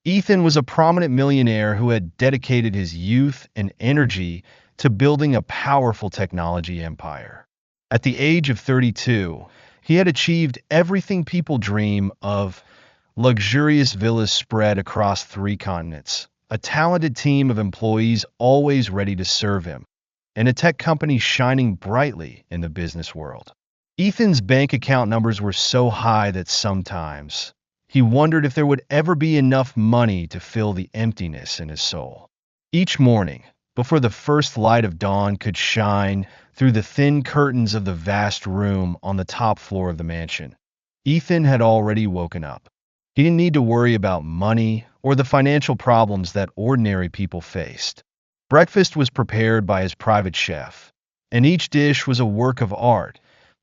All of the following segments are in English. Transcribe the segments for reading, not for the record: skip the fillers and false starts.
Ethan was a prominent millionaire who had dedicated his youth and energy to building a powerful technology empire. At the age of 32, he had achieved everything people dream of: luxurious villas spread across 3 continents, a talented team of employees always ready to serve him, and a tech company shining brightly in the business world. Ethan's bank account numbers were so high that sometimes he wondered if there would ever be enough money to fill the emptiness in his soul. Each morning, before the first light of dawn could shine through the thin curtains of the vast room on the top floor of the mansion, Ethan had already woken up. He didn't need to worry about money or the financial problems that ordinary people faced. Breakfast was prepared by his private chef, and each dish was a work of art,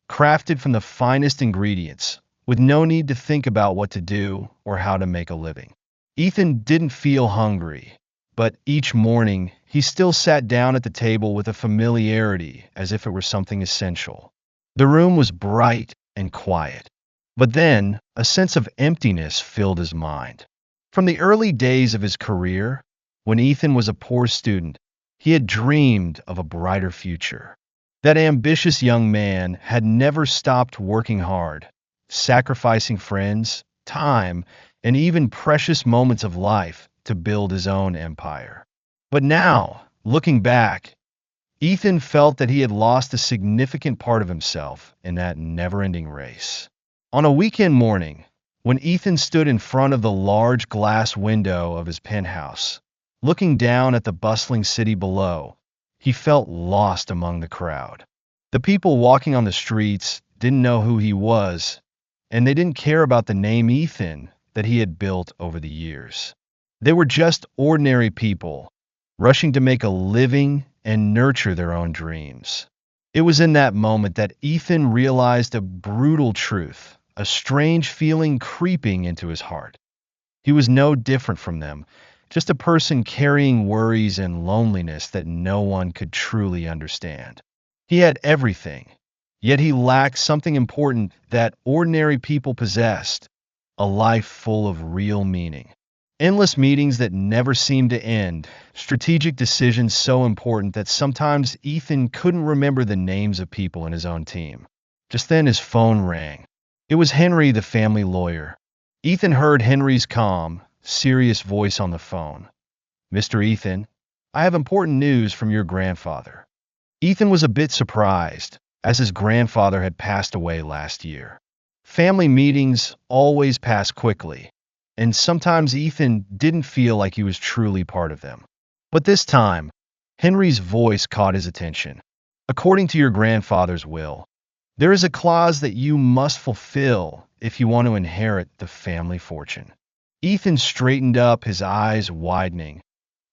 crafted from the finest ingredients, with no need to think about what to do or how to make a living. Ethan didn't feel hungry, but each morning he still sat down at the table with a familiarity as if it were something essential. The room was bright and quiet, but then a sense of emptiness filled his mind. From the early days of his career, when Ethan was a poor student, he had dreamed of a brighter future. That ambitious young man had never stopped working hard, sacrificing friends, time, and even precious moments of life to build his own empire. But now, looking back, Ethan felt that he had lost a significant part of himself in that never-ending race. On a weekend morning, when Ethan stood in front of the large glass window of his penthouse, looking down at the bustling city below, he felt lost among the crowd. The people walking on the streets didn't know who he was, and they didn't care about the name Ethan that he had built over the years. They were just ordinary people, rushing to make a living and nurture their own dreams. It was in that moment that Ethan realized a brutal truth, a strange feeling creeping into his heart. He was no different from them, just a person carrying worries and loneliness that no one could truly understand. He had everything, yet he lacked something important that ordinary people possessed: a life full of real meaning. Endless meetings that never seemed to end, strategic decisions so important that sometimes Ethan couldn't remember the names of people in his own team. Just then his phone rang. It was Henry, the family lawyer. Ethan heard Henry's calm, serious voice on the phone. "Mr. Ethan, I have important news from your grandfather." Ethan was a bit surprised, as his grandfather had passed away last year. Family meetings always pass quickly, and sometimes Ethan didn't feel like he was truly part of them. But this time, Henry's voice caught his attention. "According to your grandfather's will, there is a clause that you must fulfill if you want to inherit the family fortune." Ethan straightened up, his eyes widening,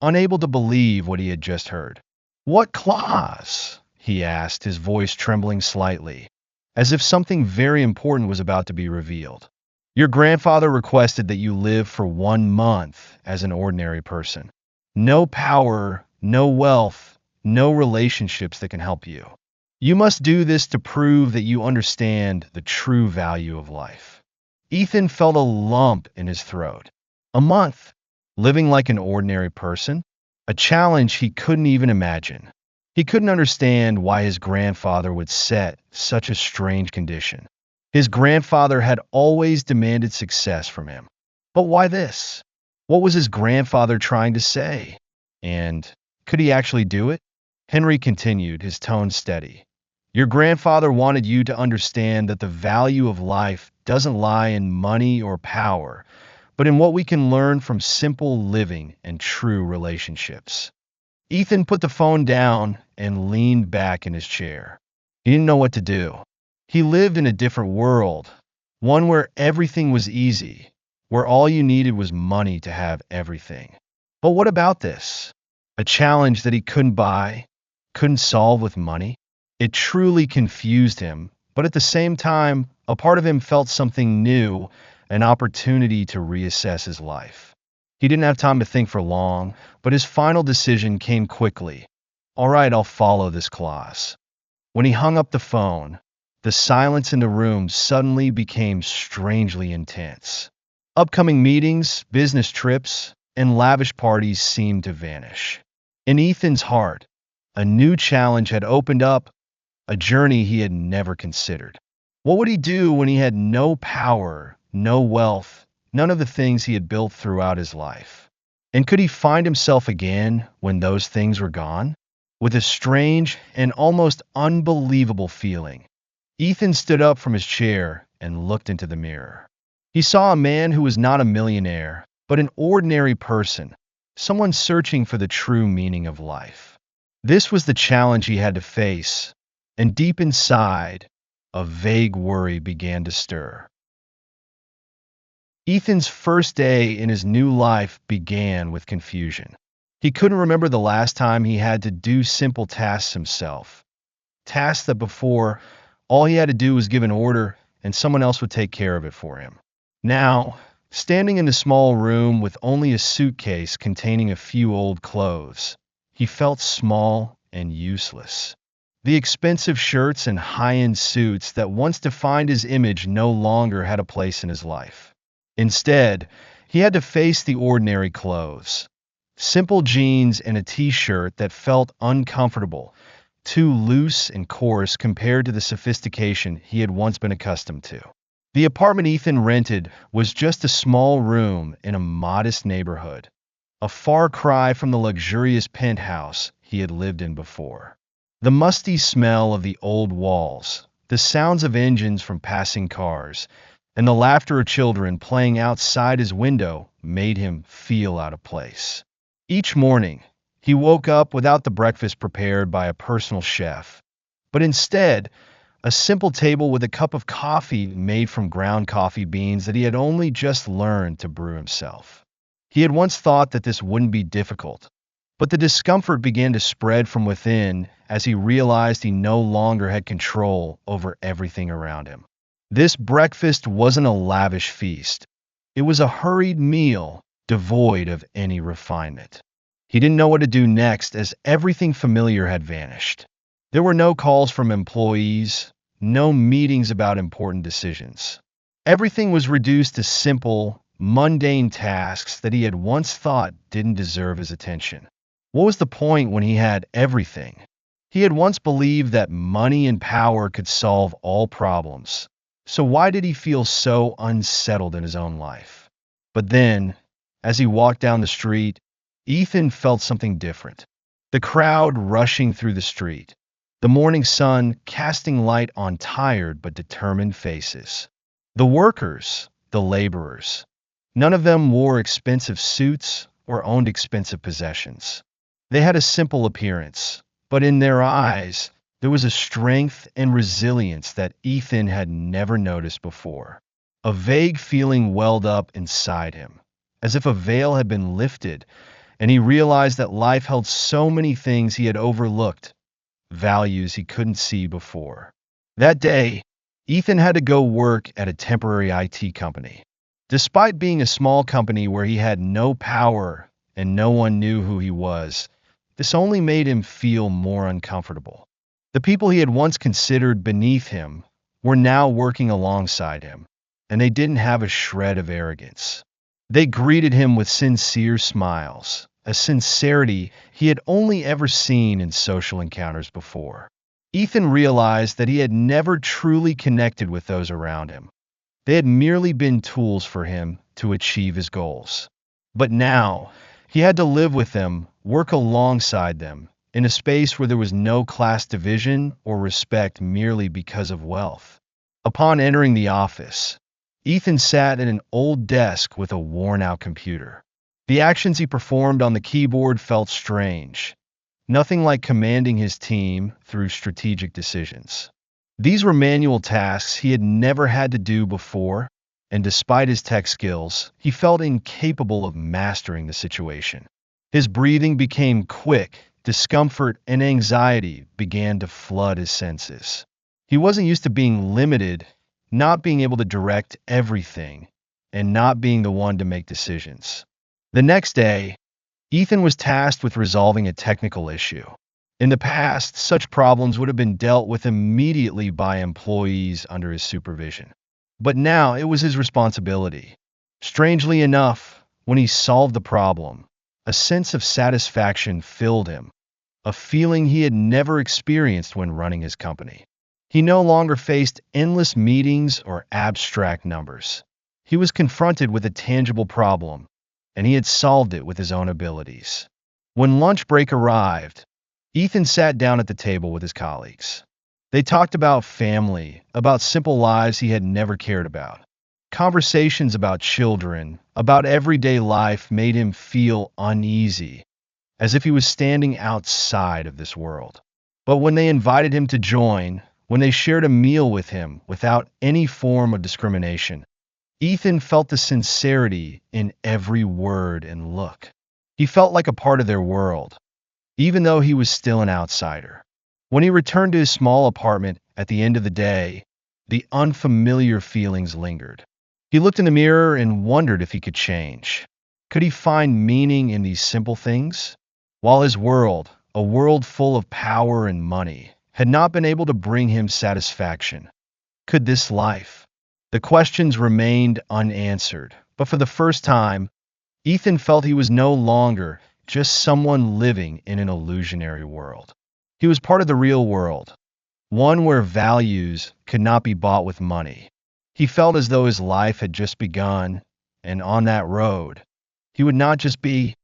unable to believe what he had just heard. "What clause?" he asked, his voice trembling slightly, as if something very important was about to be revealed. "Your grandfather requested that you live for 1 month as an ordinary person. No power, no wealth, no relationships that can help you. You must do this to prove that you understand the true value of life." Ethan felt a lump in his throat. A month, living like an ordinary person? A challenge he couldn't even imagine. He couldn't understand why his grandfather would set such a strange condition. His grandfather had always demanded success from him. But why this? What was his grandfather trying to say? And could he actually do it? Henry continued, his tone steady. "Your grandfather wanted you to understand that the value of life doesn't lie in money or power, but in what we can learn from simple living and true relationships." Ethan put the phone down and leaned back in his chair. He didn't know what to do. He lived in a different world, one where everything was easy, where all you needed was money to have everything. But what about this? A challenge that he couldn't buy, couldn't solve with money? It truly confused him, but at the same time, a part of him felt something new, an opportunity to reassess his life. He didn't have time to think for long, but his final decision came quickly. "All right, I'll follow this clause." When he hung up the phone, the silence in the room suddenly became strangely intense. Upcoming meetings, business trips, and lavish parties seemed to vanish. In Ethan's heart, a new challenge had opened up, a journey he had never considered. What would he do when he had no power, no wealth, none of the things he had built throughout his life? And could he find himself again when those things were gone? With a strange and almost unbelievable feeling, Ethan stood up from his chair and looked into the mirror. He saw a man who was not a millionaire, but an ordinary person, someone searching for the true meaning of life. This was the challenge he had to face, and deep inside, a vague worry began to stir. Ethan's first day in his new life began with confusion. He couldn't remember the last time he had to do simple tasks himself. Tasks that before, all he had to do was give an order and someone else would take care of it for him. Now, standing in a small room with only a suitcase containing a few old clothes, he felt small and useless. The expensive shirts and high-end suits that once defined his image no longer had a place in his life. Instead, he had to face the ordinary clothes. Simple jeans and a t-shirt that felt uncomfortable, too loose and coarse compared to the sophistication he had once been accustomed to. The apartment Ethan rented was just a small room in a modest neighborhood, a far cry from the luxurious penthouse he had lived in before. The musty smell of the old walls, the sounds of engines from passing cars, and the laughter of children playing outside his window made him feel out of place. Each morning, he woke up without the breakfast prepared by a personal chef, but instead, a simple table with a cup of coffee made from ground coffee beans that he had only just learned to brew himself. He had once thought that this wouldn't be difficult, but the discomfort began to spread from within as he realized he no longer had control over everything around him. This breakfast wasn't a lavish feast. It was a hurried meal devoid of any refinement. He didn't know what to do next as everything familiar had vanished. There were no calls from employees, no meetings about important decisions. Everything was reduced to simple, mundane tasks that he had once thought didn't deserve his attention. What was the point when he had everything? He had once believed that money and power could solve all problems. So why did he feel so unsettled in his own life? But then, as he walked down the street, Ethan felt something different. The crowd rushing through the street. The morning sun casting light on tired but determined faces. The workers, the laborers. None of them wore expensive suits or owned expensive possessions. They had a simple appearance, but in their eyes, there was a strength and resilience that Ethan had never noticed before. A vague feeling welled up inside him, as if a veil had been lifted, and he realized that life held so many things he had overlooked, values he couldn't see before. That day, Ethan had to go work at a temporary IT company. Despite being a small company where he had no power and no one knew who he was, this only made him feel more uncomfortable. The people he had once considered beneath him were now working alongside him, and they didn't have a shred of arrogance. They greeted him with sincere smiles, a sincerity he had only ever seen in social encounters before. Ethan realized that he had never truly connected with those around him. They had merely been tools for him to achieve his goals. But now, he had to live with them, work alongside them, in a space where there was no class division or respect merely because of wealth. Upon entering the office, Ethan sat at an old desk with a worn-out computer. The actions he performed on the keyboard felt strange, nothing like commanding his team through strategic decisions. These were manual tasks he had never had to do before, and despite his tech skills, he felt incapable of mastering the situation. His breathing became quick, discomfort and anxiety began to flood his senses. He wasn't used to being limited, not being able to direct everything, and not being the one to make decisions. The next day, Ethan was tasked with resolving a technical issue. In the past, such problems would have been dealt with immediately by employees under his supervision. But now it was his responsibility. Strangely enough, when he solved the problem, a sense of satisfaction filled him, a feeling he had never experienced when running his company. He no longer faced endless meetings or abstract numbers. He was confronted with a tangible problem, and he had solved it with his own abilities. When lunch break arrived, Ethan sat down at the table with his colleagues. They talked about family, about simple lives he had never cared about. Conversations about children, about everyday life made him feel uneasy, as if he was standing outside of this world. But when they invited him to join, when they shared a meal with him without any form of discrimination, Ethan felt the sincerity in every word and look. He felt like a part of their world, even though he was still an outsider. When he returned to his small apartment at the end of the day, the unfamiliar feelings lingered. He looked in the mirror and wondered if he could change. Could he find meaning in these simple things? While his world, a world full of power and money, had not been able to bring him satisfaction, could this life? The questions remained unanswered, but for the first time, Ethan felt he was no longer just someone living in an illusionary world. He was part of the real world, one where values could not be bought with money. He felt as though his life had just begun, and on that road, he would not just be.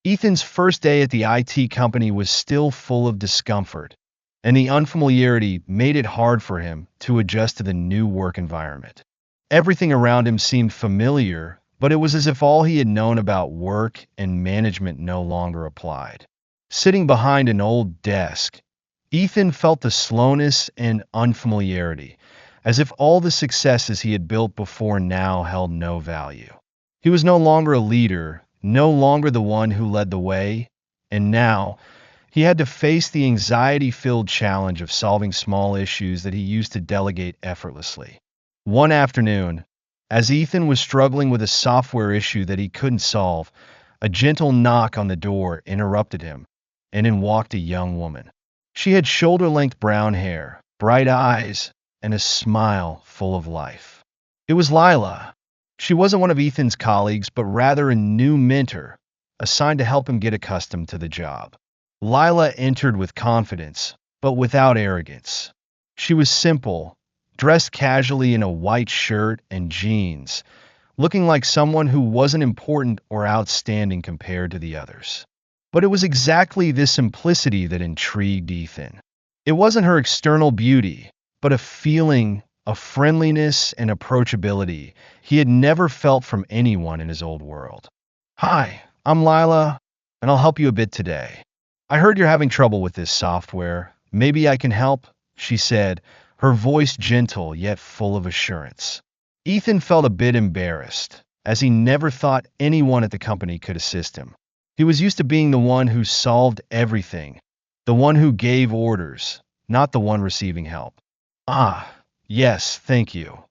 Ethan's first day at the IT company was still full of discomfort, and the unfamiliarity made it hard for him to adjust to the new work environment. Everything around him seemed familiar, but it was as if all he had known about work and management no longer applied. Sitting behind an old desk, Ethan felt the slowness and unfamiliarity, as if all the successes he had built before now held no value. He was no longer a leader, no longer the one who led the way, and now he had to face the anxiety-filled challenge of solving small issues that he used to delegate effortlessly. One afternoon, as Ethan was struggling with a software issue that he couldn't solve, a gentle knock on the door interrupted him, and in walked a young woman. She had shoulder-length brown hair, bright eyes, and a smile full of life. It was Lila. She wasn't one of Ethan's colleagues, but rather a new mentor, assigned to help him get accustomed to the job. Lila entered with confidence, but without arrogance. She was simple, dressed casually in a white shirt and jeans, looking like someone who wasn't important or outstanding compared to the others. But it was exactly this simplicity that intrigued Ethan. It wasn't her external beauty, but a feeling of friendliness and approachability he had never felt from anyone in his old world. "Hi, I'm Lila, and I'll help you a bit today. I heard you're having trouble with this software. Maybe I can help," she said, her voice gentle yet full of assurance. Ethan felt a bit embarrassed, as he never thought anyone at the company could assist him. He was used to being the one who solved everything, the one who gave orders, not the one receiving help. "Ah, yes, thank you,"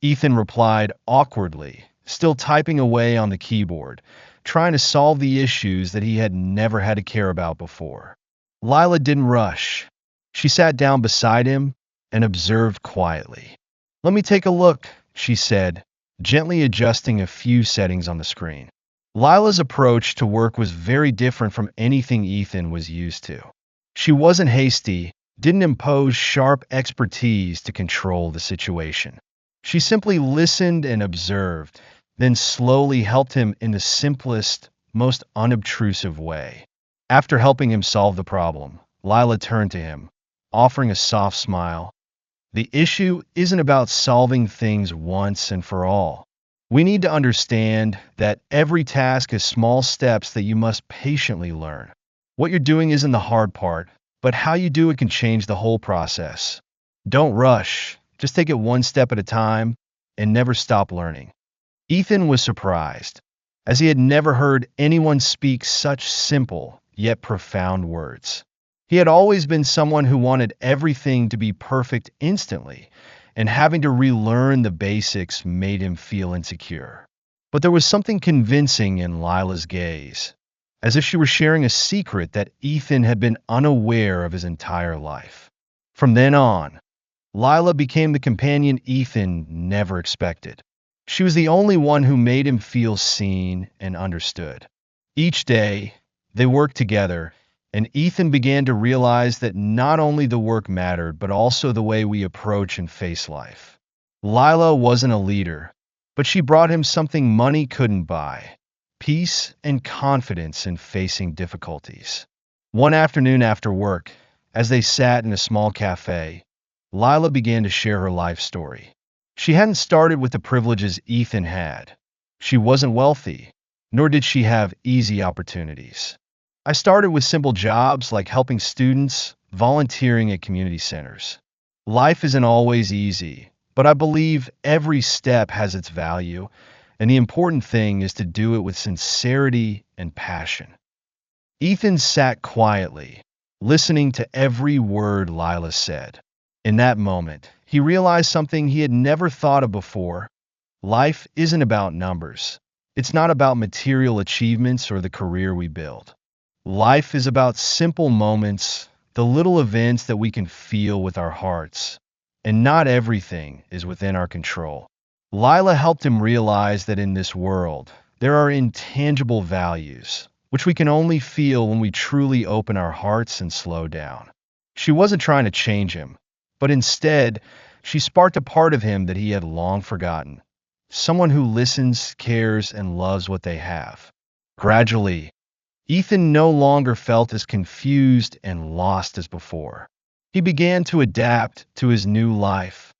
Ethan replied awkwardly, still typing away on the keyboard, trying to solve the issues that he had never had to care about before. Lila didn't rush. She sat down beside him and observed quietly. "Let me take a look," she said, gently adjusting a few settings on the screen. Lila's approach to work was very different from anything Ethan was used to. She wasn't hasty, didn't impose sharp expertise to control the situation. She simply listened and observed, then slowly helped him in the simplest, most unobtrusive way. After helping him solve the problem, Lila turned to him, offering a soft smile. "The issue isn't about solving things once and for all. We need to understand that every task is small steps that you must patiently learn. What you're doing isn't the hard part, but how you do it can change the whole process. Don't rush, just take it one step at a time, and never stop learning." Ethan was surprised, as he had never heard anyone speak such simple yet profound words. He had always been someone who wanted everything to be perfect instantly, and having to relearn the basics made him feel insecure. But there was something convincing in Lila's gaze, as if she were sharing a secret that Ethan had been unaware of his entire life. From then on, Lila became the companion Ethan never expected. She was the only one who made him feel seen and understood. Each day, they worked together, and Ethan began to realize that not only the work mattered, but also the way we approach and face life. Lila wasn't a leader, but she brought him something money couldn't buy: peace and confidence in facing difficulties. One afternoon after work, as they sat in a small cafe, Lila began to share her life story. She hadn't started with the privileges Ethan had. She wasn't wealthy, nor did she have easy opportunities. I started with simple jobs like helping students, volunteering at community centers. Life isn't always easy, but I believe every step has its value, and the important thing is to do it with sincerity and passion. Ethan sat quietly, listening to every word Lila said. In that moment, he realized something he had never thought of before. Life isn't about numbers. It's not about material achievements or the career we build. Life is about simple moments, the little events that we can feel with our hearts. And not everything is within our control. Lila helped him realize that in this world, there are intangible values, which we can only feel when we truly open our hearts and slow down. She wasn't trying to change him, but instead, she sparked a part of him that he had long forgotten. Someone who listens, cares, and loves what they have. Gradually, Ethan no longer felt as confused and lost as before. He began to adapt to his new life,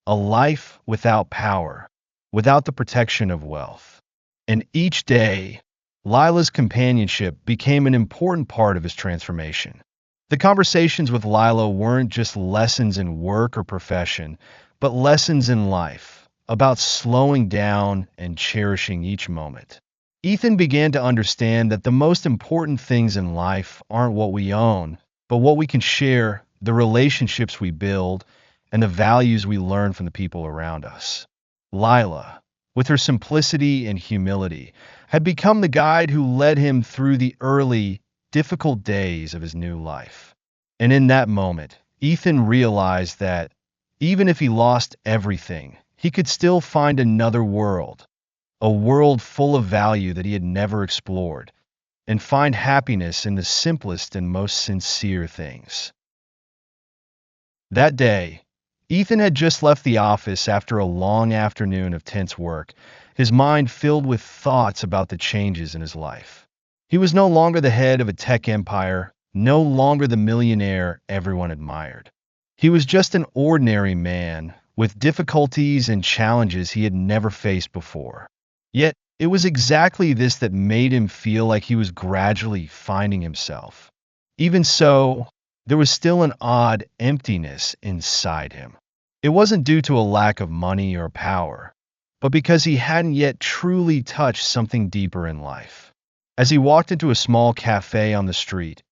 a life without power, without the protection of wealth. And each day, Lila's companionship became an important part of his transformation. The conversations with Lila weren't just lessons in work or profession, but lessons in life, about slowing down and cherishing each moment. Ethan began to understand that the most important things in life aren't what we own, but what we can share, the relationships we build, and the values we learn from the people around us. Lila, with her simplicity and humility, had become the guide who led him through the early, difficult days of his new life. And in that moment, Ethan realized that, even if he lost everything, he could still find another world, a world full of value that he had never explored, and find happiness in the simplest and most sincere things. That day, Ethan had just left the office after a long afternoon of tense work, his mind filled with thoughts about the changes in his life. He was no longer the head of a tech empire, no longer the millionaire everyone admired. He was just an ordinary man with difficulties and challenges he had never faced before. Yet, it was exactly this that made him feel like he was gradually finding himself. Even so, there was still an odd emptiness inside him. It wasn't due to a lack of money or power, but because he hadn't yet truly touched something deeper in life. As he walked into a small cafe on the street,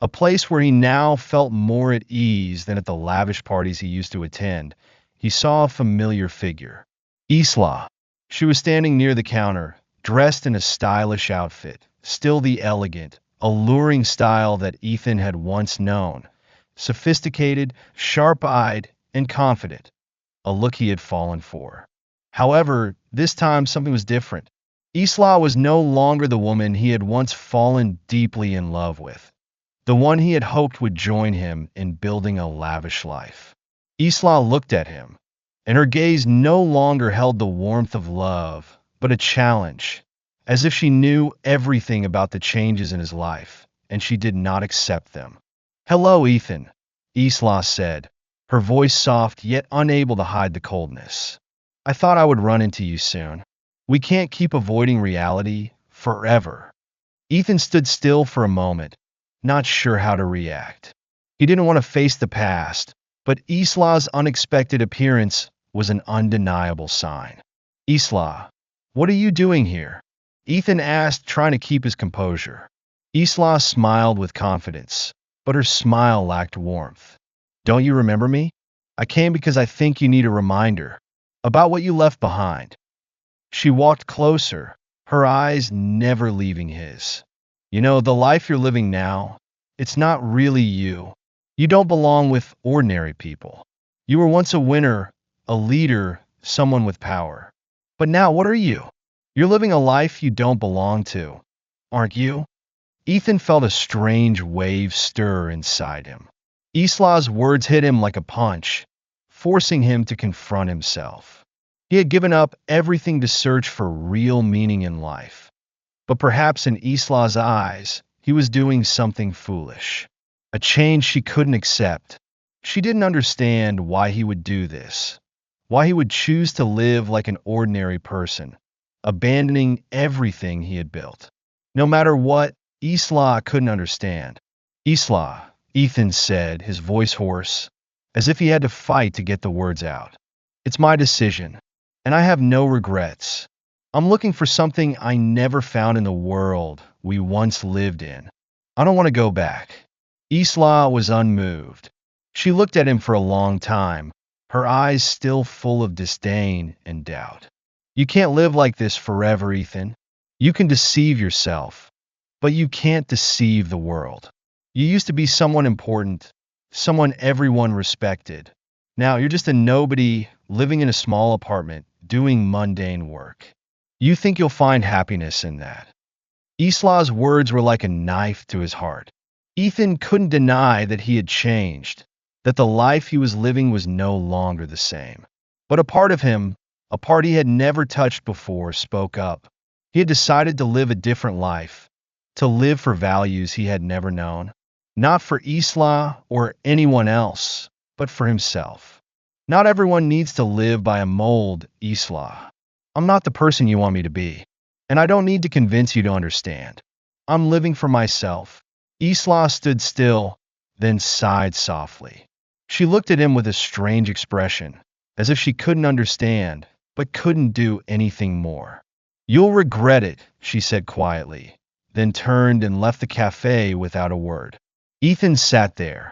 a place where he now felt more at ease than at the lavish parties he used to attend, he saw a familiar figure. Isla. She was standing near the counter, dressed in a stylish outfit, still the elegant, alluring style that Ethan had once known. Sophisticated, sharp-eyed, and confident, a look he had fallen for. However, this time something was different. Isla was no longer the woman he had once fallen deeply in love with, the one he had hoped would join him in building a lavish life. Isla looked at him, and her gaze no longer held the warmth of love, but a challenge, as if she knew everything about the changes in his life, and she did not accept them. "Hello, Ethan," Isla said, her voice soft yet unable to hide the coldness. "I thought I would run into you soon. We can't keep avoiding reality forever." Ethan stood still for a moment, not sure how to react. He didn't want to face the past, but Isla's unexpected appearance was an undeniable sign. "Isla, what are you doing here?" Ethan asked, trying to keep his composure. Isla smiled with confidence, but her smile lacked warmth. "Don't you remember me? I came because I think you need a reminder about what you left behind." She walked closer, her eyes never leaving his. "You know, the life you're living now, it's not really you. You don't belong with ordinary people. You were once a winner, a leader, someone with power. But now what are you? You're living a life you don't belong to, aren't you? Ethan felt a strange wave stir inside him. Isla's words hit him like a punch, forcing him to confront himself. He had given up everything to search for real meaning in life. But perhaps in Isla's eyes, he was doing something foolish. A change she couldn't accept. She didn't understand why he would do this. Why he would choose to live like an ordinary person, abandoning everything he had built. No matter what, Isla couldn't understand. Isla, Ethan said, his voice hoarse, as if he had to fight to get the words out. It's my decision, and I have no regrets. I'm looking for something I never found in the world we once lived in. I don't want to go back. Isla was unmoved. She looked at him for a long time, her eyes still full of disdain and doubt. You can't live like this forever, Ethan. You can deceive yourself, but you can't deceive the world. You used to be someone important, someone everyone respected. Now you're just a nobody living in a small apartment, doing mundane work. You think you'll find happiness in that. Isla's words were like a knife to his heart. Ethan couldn't deny that he had changed, that the life he was living was no longer the same. But a part of him, a part he had never touched before, spoke up. He had decided to live a different life, to live for values he had never known. Not for Isla or anyone else, but for himself. Not everyone needs to live by a mold, Isla. I'm not the person you want me to be, and I don't need to convince you to understand. I'm living for myself. Isla stood still, then sighed softly. She looked at him with a strange expression, as if she couldn't understand, but couldn't do anything more. You'll regret it, she said quietly, then turned and left the cafe without a word. Ethan sat there,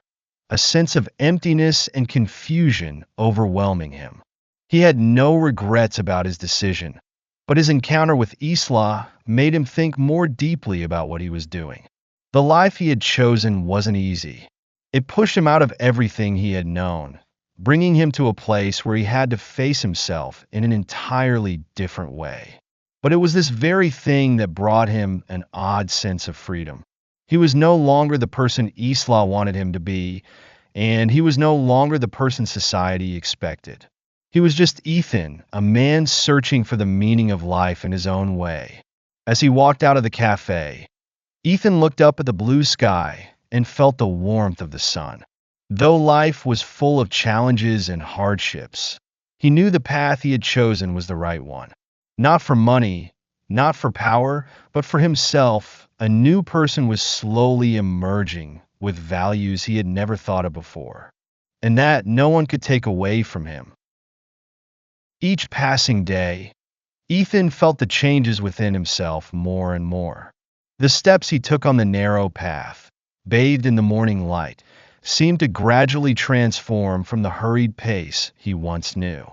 a sense of emptiness and confusion overwhelming him. He had no regrets about his decision, but his encounter with Isla made him think more deeply about what he was doing. The life he had chosen wasn't easy. It pushed him out of everything he had known, bringing him to a place where he had to face himself in an entirely different way. But it was this very thing that brought him an odd sense of freedom. He was no longer the person Isla wanted him to be, and he was no longer the person society expected. He was just Ethan, a man searching for the meaning of life in his own way. As he walked out of the cafe, Ethan looked up at the blue sky and felt the warmth of the sun. Though life was full of challenges and hardships, he knew the path he had chosen was the right one. Not for money, not for power, but for himself. A new person was slowly emerging with values he had never thought of before, and that no one could take away from him. Each passing day, Ethan felt the changes within himself more and more. The steps he took on the narrow path, bathed in the morning light, seemed to gradually transform from the hurried pace he once knew.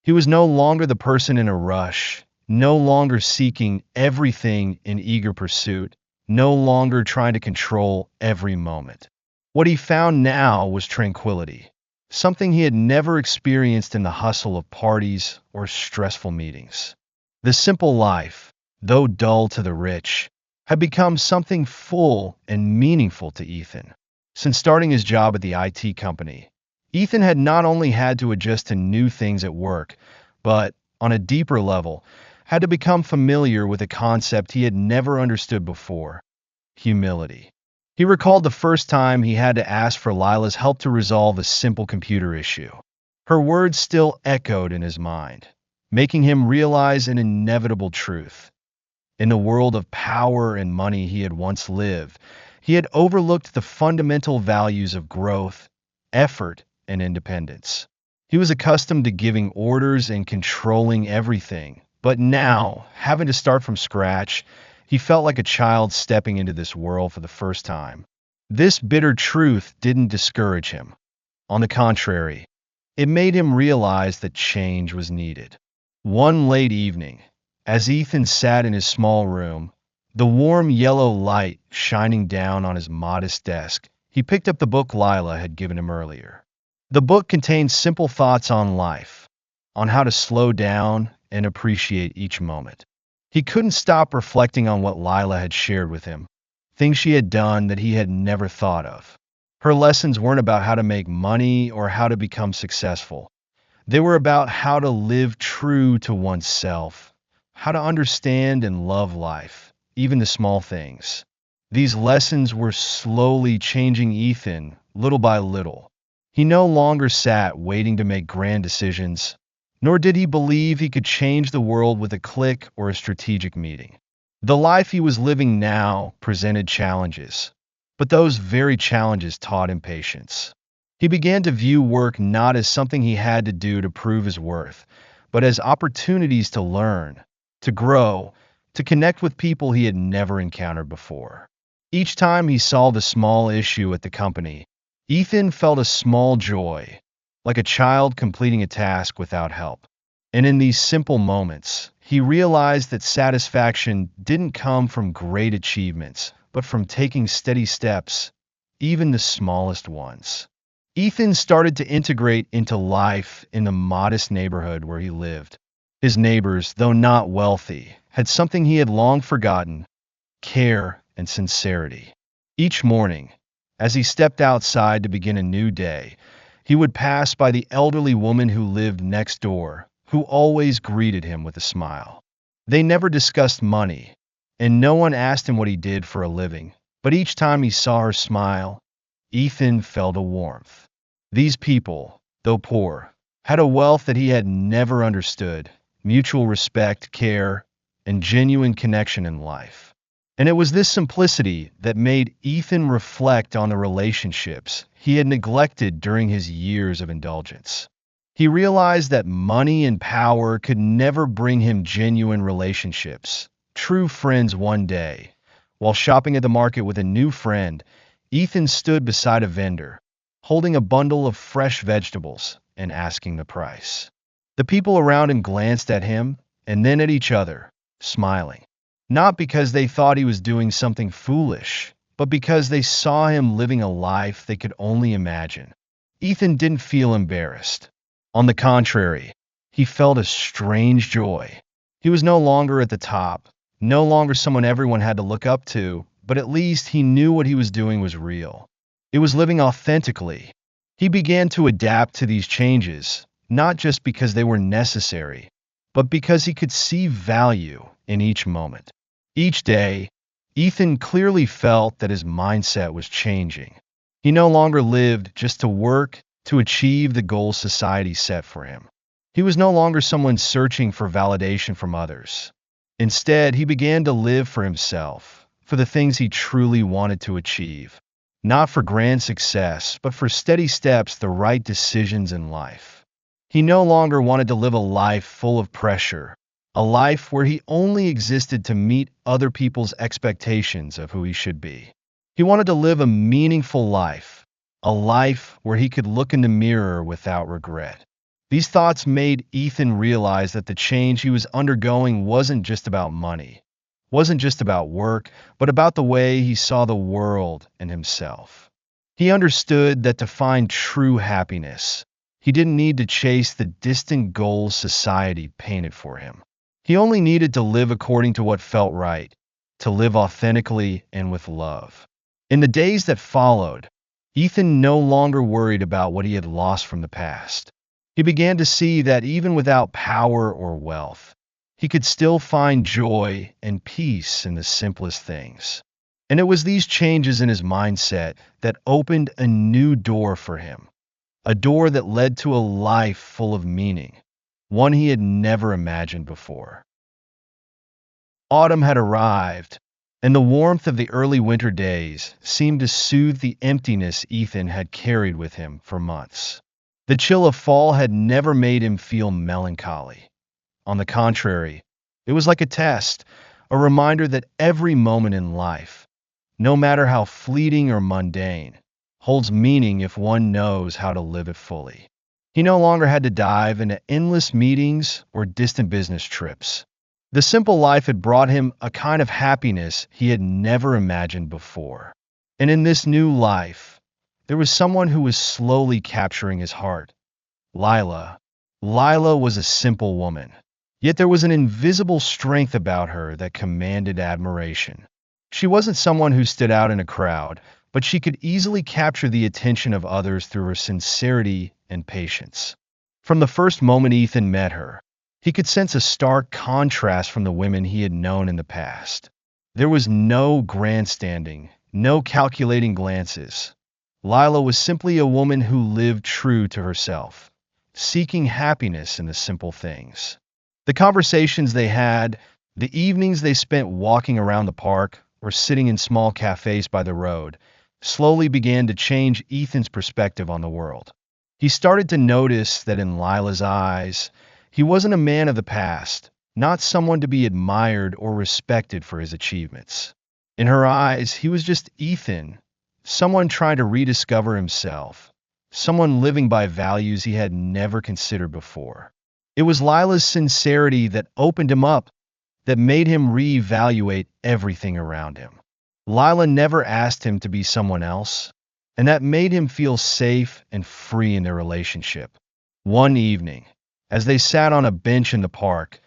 He was no longer the person in a rush, no longer seeking everything in eager pursuit, no longer trying to control every moment. What he found now was tranquility, something he had never experienced in the hustle of parties or stressful meetings. The simple life, though dull to the rich, had become something full and meaningful to Ethan. Since starting his job at the IT company, Ethan had not only had to adjust to new things at work, but, on a deeper level, had to become familiar with a concept he had never understood before: humility. He recalled the first time he had to ask for Lila's help to resolve a simple computer issue. Her words still echoed in his mind, making him realize an inevitable truth. In the world of power and money he had once lived, he had overlooked the fundamental values of growth, effort, and independence. He was accustomed to giving orders and controlling everything, but now, having to start from scratch, he felt like a child stepping into this world for the first time. This bitter truth didn't discourage him. On the contrary, it made him realize that change was needed. One late evening, as Ethan sat in his small room, the warm yellow light shining down on his modest desk, he picked up the book Lila had given him earlier. The book contained simple thoughts on life, on how to slow down and appreciate each moment. He couldn't stop reflecting on what Lila had shared with him, things she had done that he had never thought of. Her lessons weren't about how to make money or how to become successful. They were about how to live true to oneself, how to understand and love life, even the small things. These lessons were slowly changing Ethan, little by little. He no longer sat waiting to make grand decisions, nor did he believe he could change the world with a click or a strategic meeting. The life he was living now presented challenges, but those very challenges taught him patience. He began to view work not as something he had to do to prove his worth, but as opportunities to learn, to grow, to connect with people he had never encountered before. Each time he solved a small issue at the company, Ethan felt a small joy, like a child completing a task without help. And in these simple moments, he realized that satisfaction didn't come from great achievements, but from taking steady steps, even the smallest ones. Ethan started to integrate into life in the modest neighborhood where he lived. His neighbors, though not wealthy, had something he had long forgotten: care and sincerity. Each morning, as he stepped outside to begin a new day, he would pass by the elderly woman who lived next door, who always greeted him with a smile. They never discussed money, and no one asked him what he did for a living, but each time he saw her smile, Ethan felt a warmth. These people, though poor, had a wealth that he had never understood: mutual respect, care, and genuine connection in life. And it was this simplicity that made Ethan reflect on the relationships he had neglected during his years of indulgence. He realized that money and power could never bring him genuine relationships, true friends. One day, while shopping at the market with a new friend, Ethan stood beside a vendor, holding a bundle of fresh vegetables and asking the price. The people around him glanced at him and then at each other, smiling. Not because they thought he was doing something foolish, but because they saw him living a life they could only imagine. Ethan didn't feel embarrassed. On the contrary, he felt a strange joy. He was no longer at the top, no longer someone everyone had to look up to, but at least he knew what he was doing was real. It was living authentically. He began to adapt to these changes, not just because they were necessary, but because he could see value in each moment. Each day, Ethan clearly felt that his mindset was changing. He no longer lived just to work, to achieve the goals society set for him. He was no longer someone searching for validation from others. Instead, he began to live for himself, for the things he truly wanted to achieve. Not for grand success, but for steady steps, the right decisions in life. He no longer wanted to live a life full of pressure, a life where he only existed to meet other people's expectations of who he should be. He wanted to live a meaningful life, a life where he could look in the mirror without regret. These thoughts made Ethan realize that the change he was undergoing wasn't just about money, wasn't just about work, but about the way he saw the world and himself. He understood that to find true happiness, he didn't need to chase the distant goals society painted for him. He only needed to live according to what felt right, to live authentically and with love. In the days that followed, Ethan no longer worried about what he had lost from the past. He began to see that even without power or wealth, he could still find joy and peace in the simplest things. And it was these changes in his mindset that opened a new door for him, a door that led to a life full of meaning, one he had never imagined before. Autumn had arrived, and the warmth of the early winter days seemed to soothe the emptiness Ethan had carried with him for months. The chill of fall had never made him feel melancholy. On the contrary, it was like a test, a reminder that every moment in life, no matter how fleeting or mundane, holds meaning if one knows how to live it fully. He no longer had to dive into endless meetings or distant business trips. The simple life had brought him a kind of happiness he had never imagined before. And in this new life, there was someone who was slowly capturing his heart: Lila. Lila was a simple woman, yet there was an invisible strength about her that commanded admiration. She wasn't someone who stood out in a crowd, but she could easily capture the attention of others through her sincerity and patience. From the first moment Ethan met her, he could sense a stark contrast from the women he had known in the past. There was no grandstanding, no calculating glances. Lila was simply a woman who lived true to herself, seeking happiness in the simple things. The conversations they had, the evenings they spent walking around the park or sitting in small cafes by the road, slowly began to change Ethan's perspective on the world. He started to notice that in Lila's eyes, he wasn't a man of the past, not someone to be admired or respected for his achievements. In her eyes, he was just Ethan, someone trying to rediscover himself, someone living by values he had never considered before. It was Lila's sincerity that opened him up, that made him reevaluate everything around him. Lila never asked him to be someone else, and that made him feel safe and free in their relationship. One evening, as they sat on a bench in the park,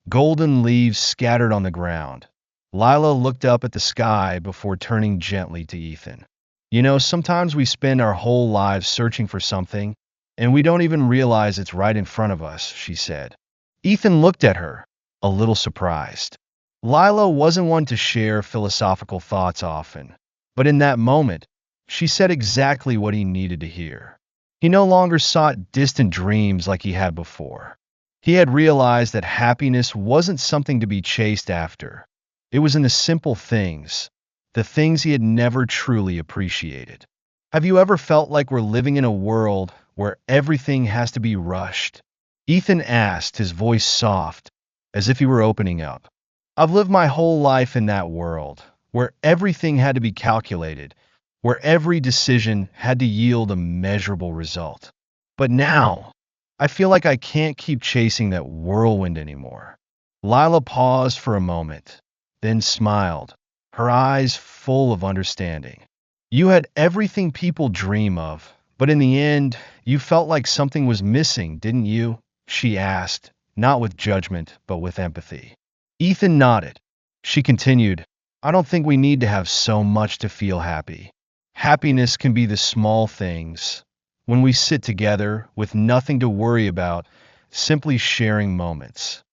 golden leaves scattered on the ground, Lila looked up at the sky before turning gently to Ethan. You know, sometimes we spend our whole lives searching for something, and we don't even realize it's right in front of us, she said. Ethan looked at her, a little surprised. Lila wasn't one to share philosophical thoughts often, but in that moment, she said exactly what he needed to hear. He no longer sought distant dreams like he had before. He had realized that happiness wasn't something to be chased after. It was in the simple things, the things he had never truly appreciated. Have you ever felt like we're living in a world where everything has to be rushed? Ethan asked, his voice soft, as if he were opening up. I've lived my whole life in that world, where everything had to be calculated, where every decision had to yield a measurable result. But now, I feel like I can't keep chasing that whirlwind anymore. Lila paused for a moment, then smiled, her eyes full of understanding. You had everything people dream of, but in the end, you felt like something was missing, didn't you? She asked, not with judgment, but with empathy. Ethan nodded. She continued, I don't think we need to have so much to feel happy. Happiness can be the small things, when we sit together with nothing to worry about, simply sharing moments.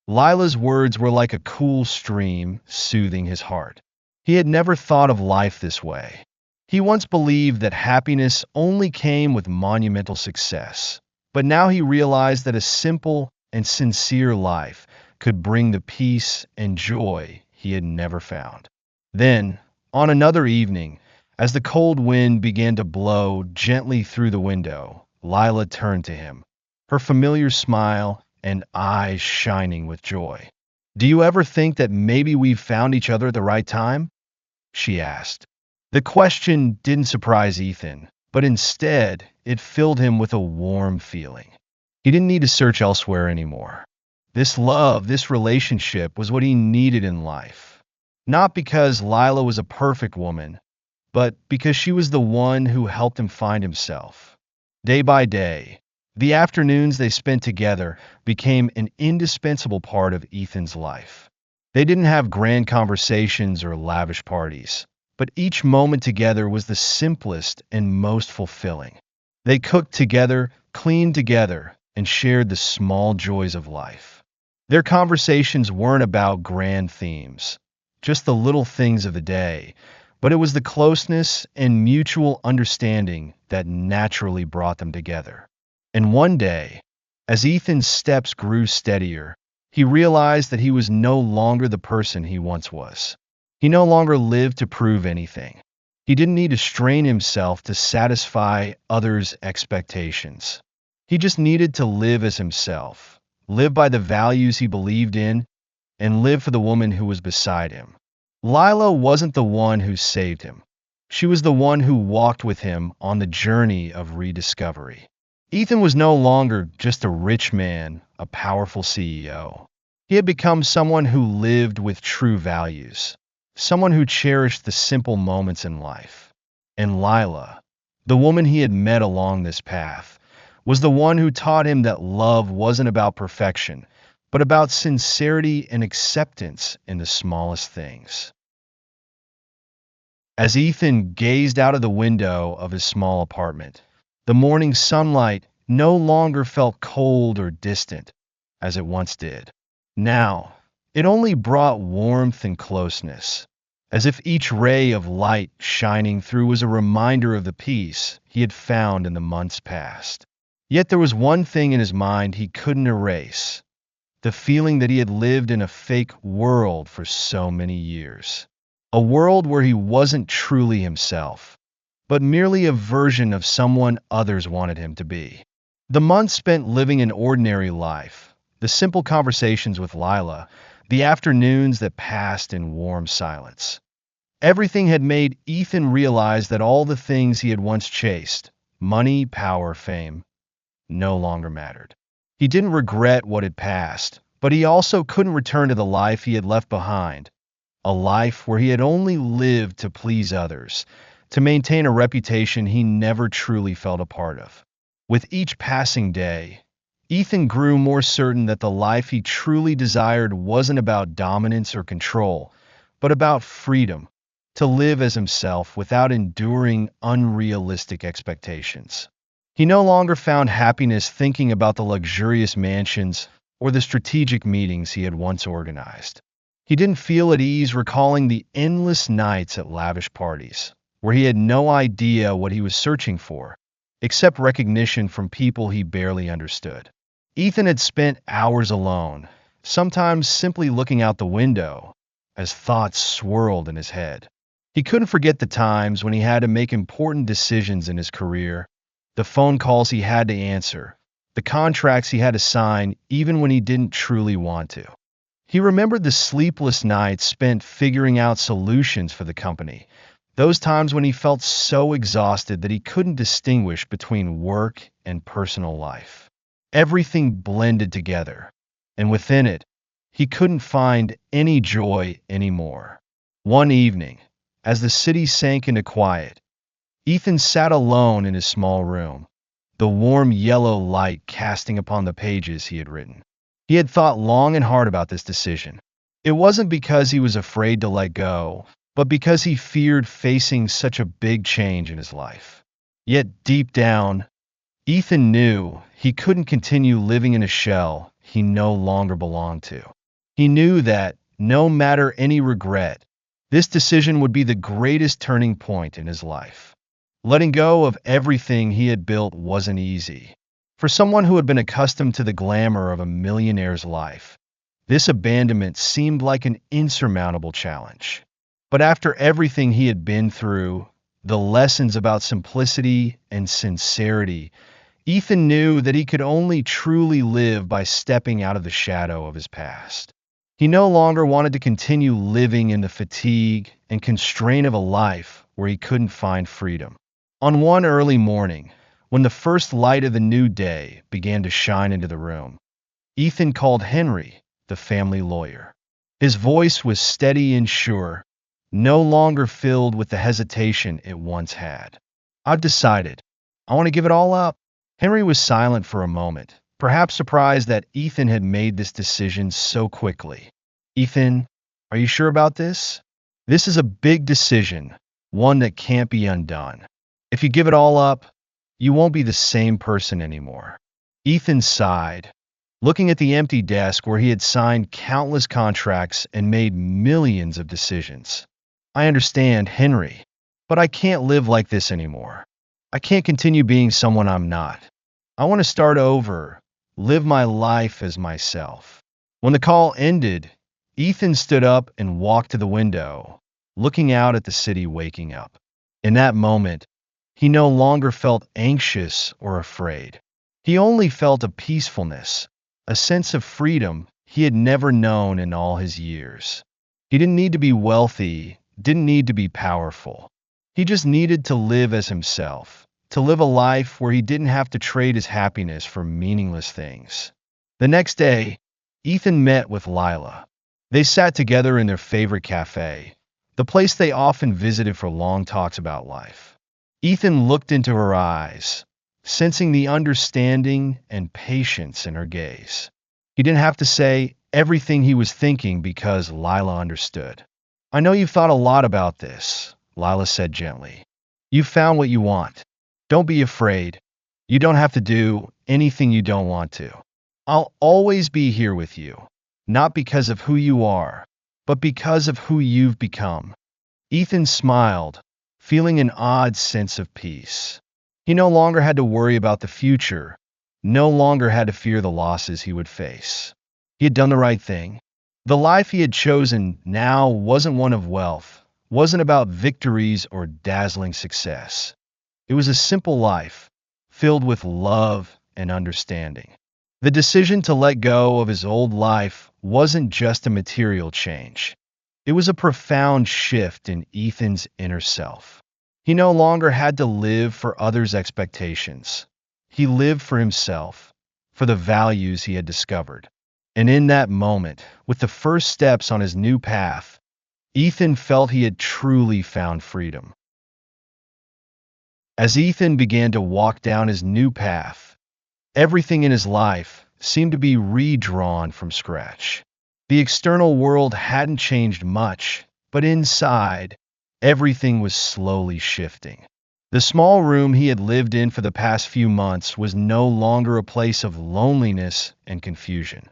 Lila's words were like a cool stream, soothing his heart. He had never thought of life this way. He once believed that happiness only came with monumental success, but now he realized that a simple and sincere life could bring the peace and joy he had never found. Then, on another evening, as the cold wind began to blow gently through the window, Lila turned to him, her familiar smile and eyes shining with joy. Do you ever think that maybe we've found each other at the right time? She asked. The question didn't surprise Ethan, but instead, it filled him with a warm feeling. He didn't need to search elsewhere anymore. This love, this relationship was what he needed in life. Not because Lila was a perfect woman, but because she was the one who helped him find himself. Day by day, the afternoons they spent together became an indispensable part of Ethan's life. They didn't have grand conversations or lavish parties, but each moment together was the simplest and most fulfilling. They cooked together, cleaned together, and shared the small joys of life. Their conversations weren't about grand themes, just the little things of the day, but it was the closeness and mutual understanding that naturally brought them together. And one day, as Ethan's steps grew steadier, he realized that he was no longer the person he once was. He no longer lived to prove anything. He didn't need to strain himself to satisfy others' expectations. He just needed to live as himself, live by the values he believed in, and live for the woman who was beside him. Lila wasn't the one who saved him. She was the one who walked with him on the journey of rediscovery. Ethan was no longer just a rich man, a powerful CEO. He had become someone who lived with true values, someone who cherished the simple moments in life. And Lila, the woman he had met along this path, was the one who taught him that love wasn't about perfection, but about sincerity and acceptance in the smallest things. As Ethan gazed out of the window of his small apartment, the morning sunlight no longer felt cold or distant as it once did. Now, it only brought warmth and closeness, as if each ray of light shining through was a reminder of the peace he had found in the months past. Yet there was one thing in his mind he couldn't erase: the feeling that he had lived in a fake world for so many years. A world where he wasn't truly himself, but merely a version of someone others wanted him to be. The months spent living an ordinary life, the simple conversations with Lila, the afternoons that passed in warm silence. Everything had made Ethan realize that all the things he had once chased, money, power, fame, no longer mattered. He didn't regret what had passed, but he also couldn't return to the life he had left behind, a life where he had only lived to please others, to maintain a reputation he never truly felt a part of. With each passing day, Ethan grew more certain that the life he truly desired wasn't about dominance or control, but about freedom, to live as himself without enduring unrealistic expectations. He no longer found happiness thinking about the luxurious mansions or the strategic meetings he had once organized. He didn't feel at ease recalling the endless nights at lavish parties, where he had no idea what he was searching for, except recognition from people he barely understood. Ethan had spent hours alone, sometimes simply looking out the window, as thoughts swirled in his head. He couldn't forget the times when he had to make important decisions in his career, the phone calls he had to answer, the contracts he had to sign even when he didn't truly want to. He remembered the sleepless nights spent figuring out solutions for the company, those times when he felt so exhausted that he couldn't distinguish between work and personal life. Everything blended together, and within it, he couldn't find any joy anymore. One evening, as the city sank into quiet, Ethan sat alone in his small room, the warm yellow light casting upon the pages he had written. He had thought long and hard about this decision. It wasn't because he was afraid to let go, but because he feared facing such a big change in his life. Yet deep down, Ethan knew he couldn't continue living in a shell he no longer belonged to. He knew that, no matter any regret, this decision would be the greatest turning point in his life. Letting go of everything he had built wasn't easy. For someone who had been accustomed to the glamour of a millionaire's life, this abandonment seemed like an insurmountable challenge. But after everything he had been through, the lessons about simplicity and sincerity, Ethan knew that he could only truly live by stepping out of the shadow of his past. He no longer wanted to continue living in the fatigue and constraint of a life where he couldn't find freedom. On one early morning, when the first light of the new day began to shine into the room, Ethan called Henry, the family lawyer. His voice was steady and sure, no longer filled with the hesitation it once had. "I've decided. I want to give it all up." Henry was silent for a moment, perhaps surprised that Ethan had made this decision so quickly. "Ethan, are you sure about this? This is a big decision, one that can't be undone. If you give it all up, you won't be the same person anymore." Ethan sighed, looking at the empty desk where he had signed countless contracts and made millions of decisions. "I understand, Henry, but I can't live like this anymore. I can't continue being someone I'm not. I want to start over, live my life as myself." When the call ended, Ethan stood up and walked to the window, looking out at the city waking up. In that moment, he no longer felt anxious or afraid. He only felt a peacefulness, a sense of freedom he had never known in all his years. He didn't need to be wealthy, didn't need to be powerful. He just needed to live as himself, to live a life where he didn't have to trade his happiness for meaningless things. The next day, Ethan met with Lila. They sat together in their favorite cafe, the place they often visited for long talks about life. Ethan looked into her eyes, sensing the understanding and patience in her gaze. He didn't have to say everything he was thinking because Lila understood. I know you've thought a lot about this, Lila said gently. You've found what you want. Don't be afraid. You don't have to do anything you don't want to. I'll always be here with you, not because of who you are, but because of who you've become. Ethan smiled, feeling an odd sense of peace. He no longer had to worry about the future, no longer had to fear the losses he would face. He had done the right thing. The life he had chosen now wasn't one of wealth, wasn't about victories or dazzling success. It was a simple life, filled with love and understanding. The decision to let go of his old life wasn't just a material change. It was a profound shift in Ethan's inner self. He no longer had to live for others' expectations. He lived for himself, for the values he had discovered. And in that moment, with the first steps on his new path, Ethan felt he had truly found freedom. As Ethan began to walk down his new path, everything in his life seemed to be redrawn from scratch. The external world hadn't changed much, but inside, everything was slowly shifting. The small room he had lived in for the past few months was no longer a place of loneliness and confusion.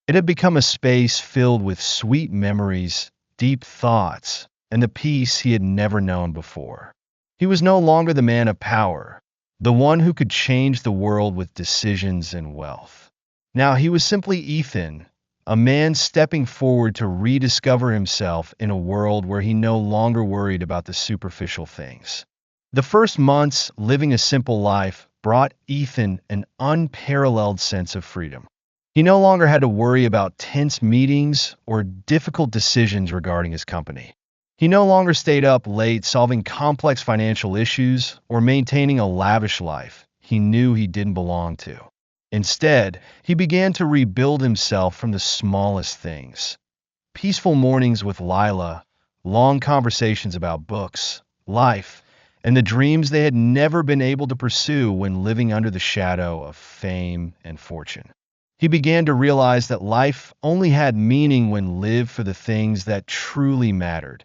It had become a space filled with sweet memories, deep thoughts, and the peace he had never known before. He was no longer the man of power, the one who could change the world with decisions and wealth. Now he was simply Ethan, a man stepping forward to rediscover himself in a world where he no longer worried about the superficial things. The first months living a simple life brought Ethan an unparalleled sense of freedom. He no longer had to worry about tense meetings or difficult decisions regarding his company. He no longer stayed up late solving complex financial issues or maintaining a lavish life he knew he didn't belong to. Instead, he began to rebuild himself from the smallest things. Peaceful mornings with Lila, long conversations about books, life, and the dreams they had never been able to pursue when living under the shadow of fame and fortune. He began to realize that life only had meaning when lived for the things that truly mattered,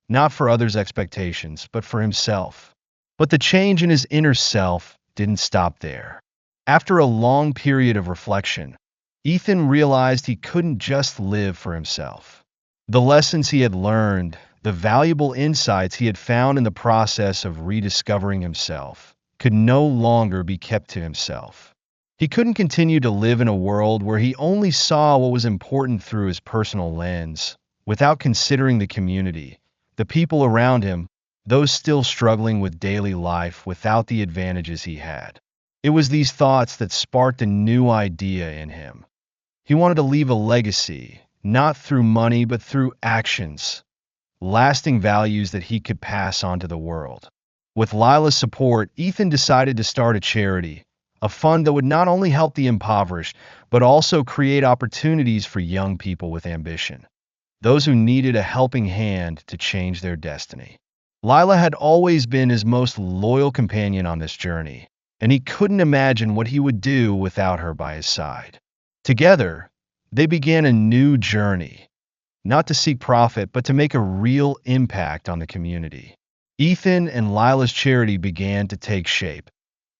not for others' expectations, but for himself. But the change in his inner self didn't stop there. After a long period of reflection, Ethan realized he couldn't just live for himself. The lessons he had learned, the valuable insights he had found in the process of rediscovering himself, could no longer be kept to himself. He couldn't continue to live in a world where he only saw what was important through his personal lens, without considering the community, the people around him, those still struggling with daily life without the advantages he had. It was these thoughts that sparked a new idea in him. He wanted to leave a legacy, not through money but through actions, lasting values that he could pass on to the world. With Lila's support, Ethan decided to start a charity, a fund that would not only help the impoverished, but also create opportunities for young people with ambition, those who needed a helping hand to change their destiny. Lila had always been his most loyal companion on this journey, and he couldn't imagine what he would do without her by his side. Together, they began a new journey, not to seek profit, but to make a real impact on the community. Ethan and Lila's charity began to take shape,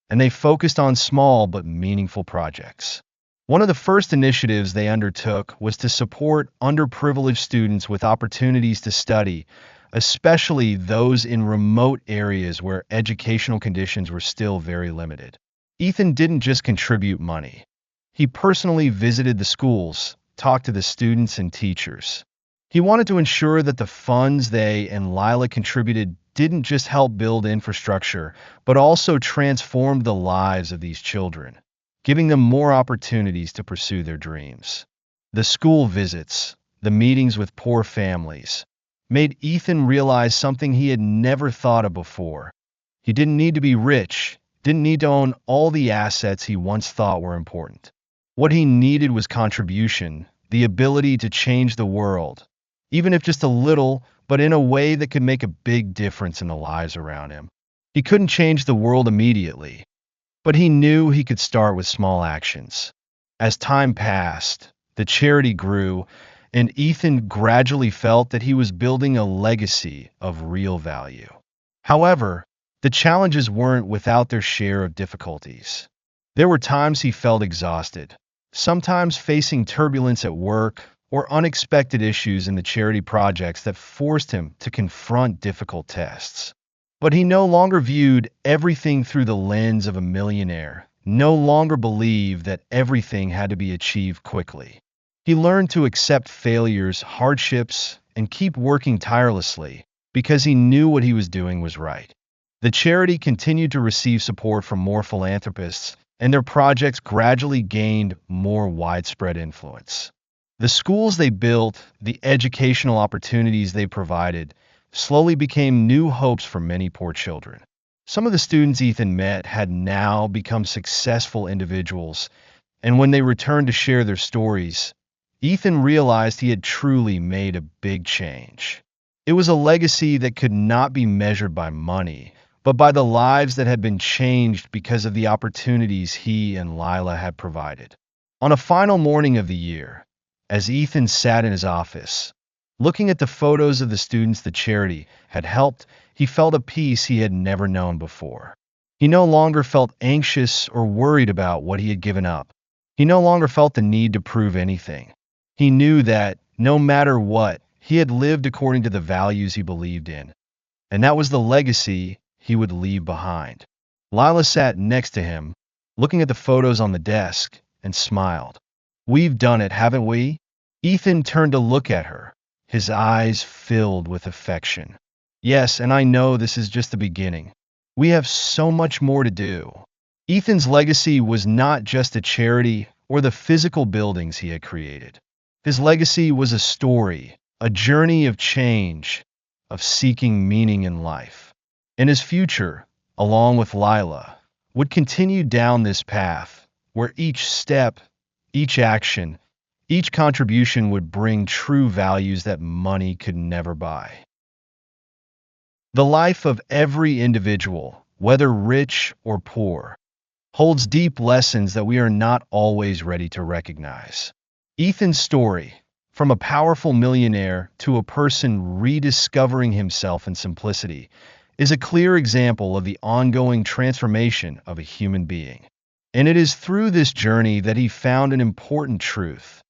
and they focused on small but meaningful projects. One of the first initiatives they undertook was to support underprivileged students with opportunities to study, especially those in remote areas where educational conditions were still very limited. Ethan didn't just contribute money. He personally visited the schools, talked to the students and teachers. He wanted to ensure that the funds they and Lila contributed didn't just help build infrastructure, but also transformed the lives of these children, giving them more opportunities to pursue their dreams. The school visits, the meetings with poor families, made Ethan realize something he had never thought of before. He didn't need to be rich, didn't need to own all the assets he once thought were important. What he needed was contribution, the ability to change the world, even if just a little, but in a way that could make a big difference in the lives around him. He couldn't change the world immediately, But he knew he could start with small actions. As time passed, the charity grew, and Ethan gradually felt that he was building a legacy of real value. However, the challenges weren't without their share of difficulties. There were times he felt exhausted, sometimes facing turbulence at work or unexpected issues in the charity projects that forced him to confront difficult tests. But he no longer viewed everything through the lens of a millionaire, no longer believed that everything had to be achieved quickly. He learned to accept failures, hardships, and keep working tirelessly because he knew what he was doing was right. The charity continued to receive support from more philanthropists, and their projects gradually gained more widespread influence. The schools they built, the educational opportunities they provided, slowly became new hopes for many poor children. Some of the students Ethan met had now become successful individuals, and when they returned to share their stories, Ethan realized he had truly made a big change. It was a legacy that could not be measured by money, but by the lives that had been changed because of the opportunities he and Lila had provided. On a final morning of the year, as Ethan sat in his office, looking at the photos of the students the charity had helped, he felt a peace he had never known before. He no longer felt anxious or worried about what he had given up. He no longer felt the need to prove anything. He knew that, no matter what, he had lived according to the values he believed in, and that was the legacy he would leave behind. Lila sat next to him, looking at the photos on the desk, and smiled. "We've done it, haven't we?" Ethan turned to look at her, his eyes filled with affection. "Yes, and I know this is just the beginning. We have so much more to do." Ethan's legacy was not just a charity or the physical buildings he had created. His legacy was a story, a journey of change, of seeking meaning in life. And his future, along with Lila, would continue down this path, where each step, each action, each contribution would bring true values that money could never buy. The life of every individual, whether rich or poor, holds deep lessons that we are not always ready to recognize. Ethan's story, from a powerful millionaire to a person rediscovering himself in simplicity, is a clear example of the ongoing transformation of a human being. And it is through this journey that he found an important truth.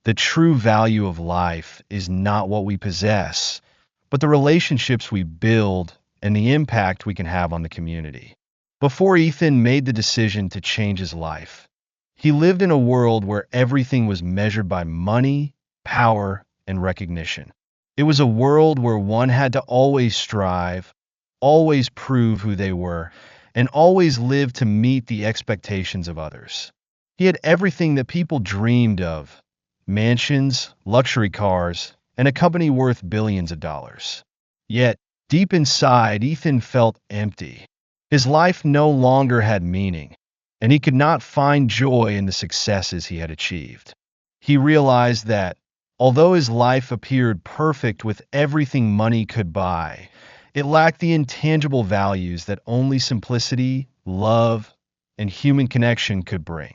The true value of life is not what we possess, but the relationships we build and the impact we can have on the community. Before Ethan made the decision to change his life, he lived in a world where everything was measured by money, power, and recognition. It was a world where one had to always strive, always prove who they were, and always live to meet the expectations of others. He had everything that people dreamed of: mansions, luxury cars, and a company worth billions of dollars. Yet, deep inside, Ethan felt empty. His life no longer had meaning, and he could not find joy in the successes he had achieved. He realized that, although his life appeared perfect with everything money could buy, it lacked the intangible values that only simplicity, love, and human connection could bring.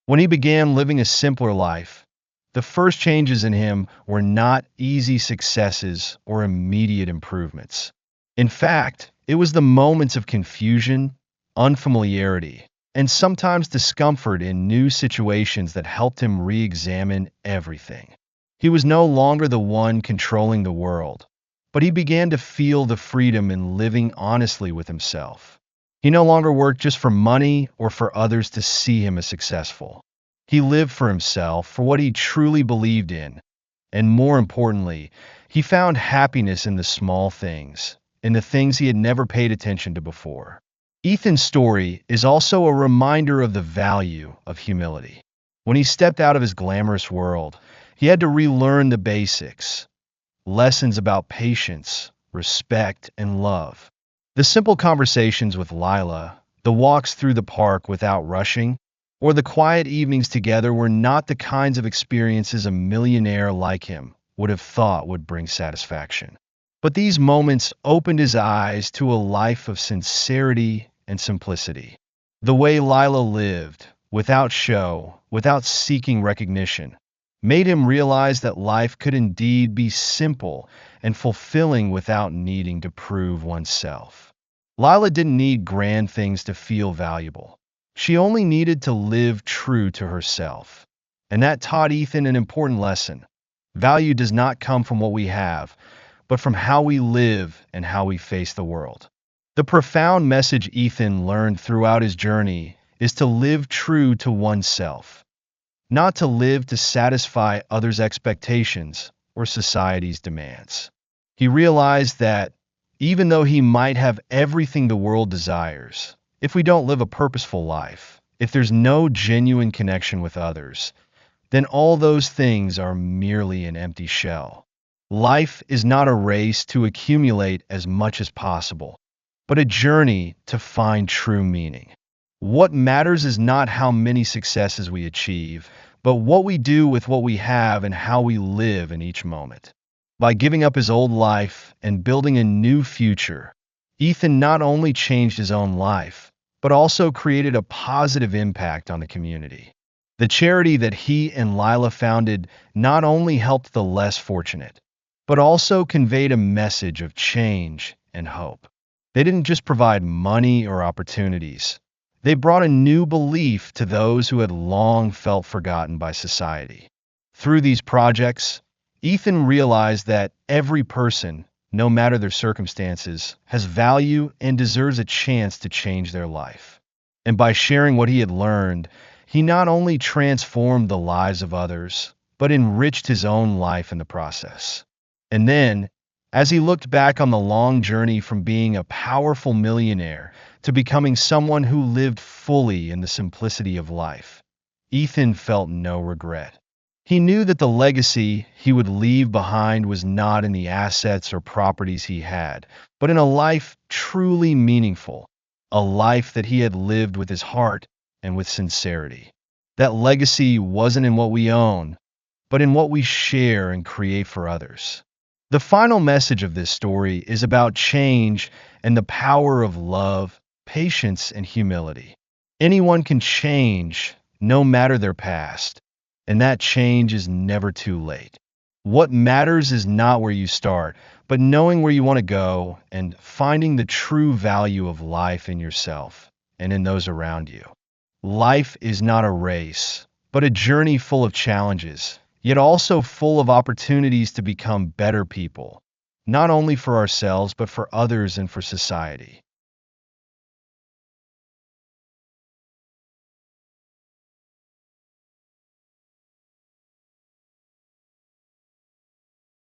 When he began living a simpler life, the first changes in him were not easy successes or immediate improvements. In fact, it was the moments of confusion, unfamiliarity, and sometimes discomfort in new situations that helped him re-examine everything. He was no longer the one controlling the world, but he began to feel the freedom in living honestly with himself. He no longer worked just for money or for others to see him as successful. He lived for himself, for what he truly believed in, and more importantly, he found happiness in the small things, in the things he had never paid attention to before. Ethan's story is also a reminder of the value of humility. When he stepped out of his glamorous world, he had to relearn the basics, lessons about patience, respect, and love. The simple conversations with Lila, the walks through the park without rushing, or the quiet evenings together were not the kinds of experiences a millionaire like him would have thought would bring satisfaction. But these moments opened his eyes to a life of sincerity and simplicity. The way Lila lived, without show, without seeking recognition, made him realize that life could indeed be simple and fulfilling without needing to prove oneself. Lila didn't need grand things to feel valuable. She only needed to live true to herself. And that taught Ethan an important lesson. Value does not come from what we have, but from how we live and how we face the world. The profound message Ethan learned throughout his journey is to live true to oneself, not to live to satisfy others' expectations or society's demands. He realized that even though he might have everything the world desires, if we don't live a purposeful life, if there's no genuine connection with others, then all those things are merely an empty shell. Life is not a race to accumulate as much as possible, but a journey to find true meaning. What matters is not how many successes we achieve, but what we do with what we have and how we live in each moment. By giving up his old life and building a new future, Ethan not only changed his own life, but also created a positive impact on the community. The charity that he and Lila founded not only helped the less fortunate, but also conveyed a message of change and hope. They didn't just provide money or opportunities. They brought a new belief to those who had long felt forgotten by society. Through these projects, Ethan realized that every person, no matter their circumstances, has value and deserves a chance to change their life. And by sharing what he had learned, he not only transformed the lives of others, but enriched his own life in the process. And then, as he looked back on the long journey from being a powerful millionaire to becoming someone who lived fully in the simplicity of life, Ethan felt no regret. He knew that the legacy he would leave behind was not in the assets or properties he had, but in a life truly meaningful, a life that he had lived with his heart and with sincerity. That legacy wasn't in what we own, but in what we share and create for others. The final message of this story is about change and the power of love, patience, and humility. Anyone can change, no matter their past, and that change is never too late. What matters is not where you start, but knowing where you want to go and finding the true value of life in yourself and in those around you. Life is not a race, but a journey full of challenges, yet also full of opportunities to become better people, not only for ourselves, but for others and for society.